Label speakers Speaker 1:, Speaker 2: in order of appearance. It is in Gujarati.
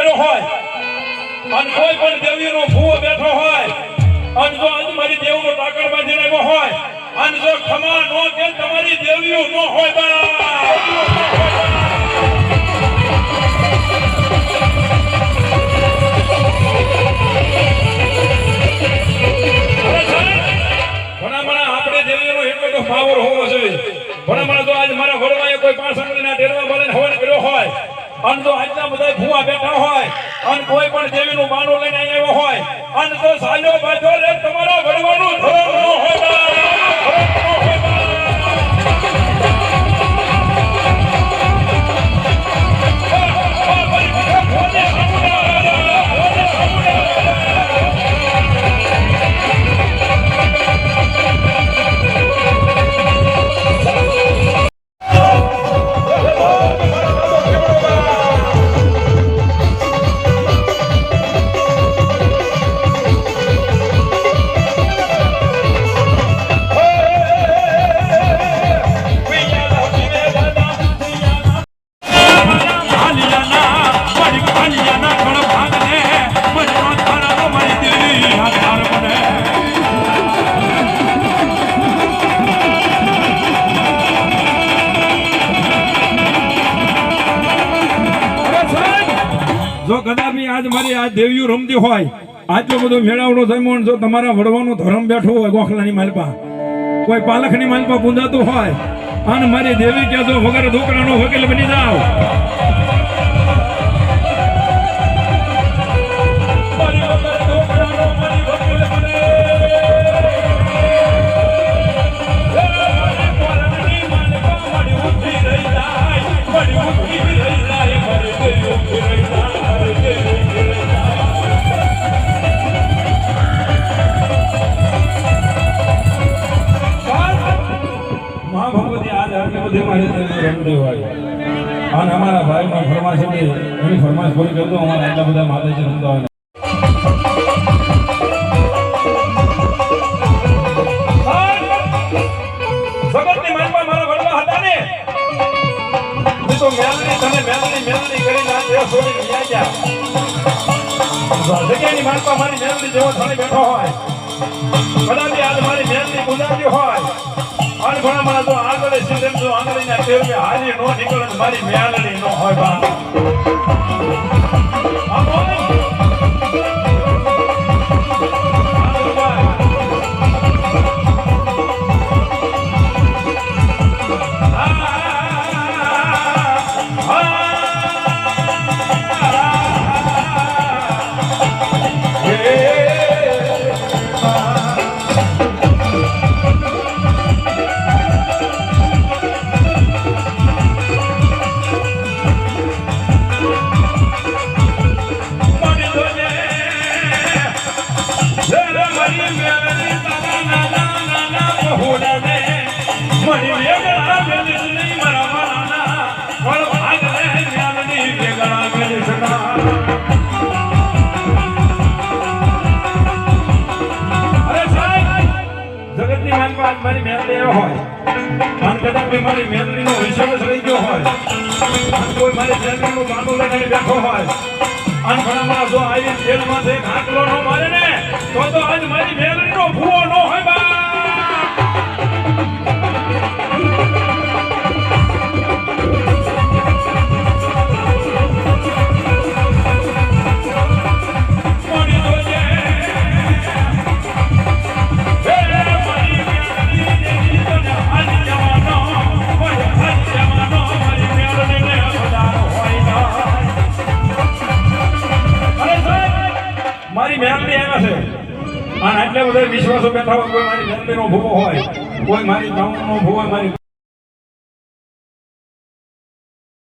Speaker 1: કર્યો હોય અને કોઈ પણ દેવીનો ભૂવો બેઠો હોય અને જો આજ મારી દેવનો ટાકર બાંધીને આવ્યો હોય અને જો ખમા નો કે તમારી દેવીઓ નો હોય બા આપણે દેવીનો એટલો તો પાવર હોવો જોઈએ ભણા તો આજ મારા ઘરમાં કોઈ પાંચ આંગળીના ટેરવા બાળીને હવન કર્યો હોય અને જો આજના બધા ભૂવા બેઠા હોય અને કોઈ પણ દેવીનું બાણું લઈને આવ્યો હોય અને તો સાજો બાજો રે તમારા ભરવાનું ધર્મ ન હોય જો કદાપી આજ મારી આ દેવીઓ રમતી હોય આટલો બધો મેળાવડો થયો જો તમારા વડવાનો ધર્મ બેઠો હોય ગોખલાની માલપા કોઈ પાલખની માલપા પૂંજાતું હોય અને મારી દેવી કહેતો વગર ઢોકળાનો વકીલ બની જાવ અને અમારા ભાઈનો ફરમાશ છે એની ફરમાશ પૂરી કરતો અમારા આટલા બધા માતાજી રમતા હોય જગતની માનવા મારા વડવા હતા ને તો મેલની તને મેલની કરી ના દેવ છોડી ગયા ગયા જગ્યાની માનવા મારી મેલની જેવો થાળી બેઠો હોય કદાચ આજ મારી મેલની ગુજારી હોય અને ઘણા મારા તો આગળ સિસ્ટમ જો આંગળીના ટેરવે હારી નો નીકળે મારી મેલડી નો હોય બા મારી મેલડી હોય અને કદાચ મારી મેલડીનો વિશ્વાસ રહી ગયો હોય કોઈ મારી મેલડીનું બાંધું લઈને બેઠો હોય અને ઘણા જો આવી જેલમાંથી આંકલો ન મારે ને તો આજ મારી મેલડીનો ભૂવો ન હોય બા મારી મેલડી આવ્યા છે અને આટલા બધા વિશ્વાસો બેઠા હોય કોઈ મારી મેલડીનો ભૂવો હોય કોઈ મારી ગામનો ભૂવો મારી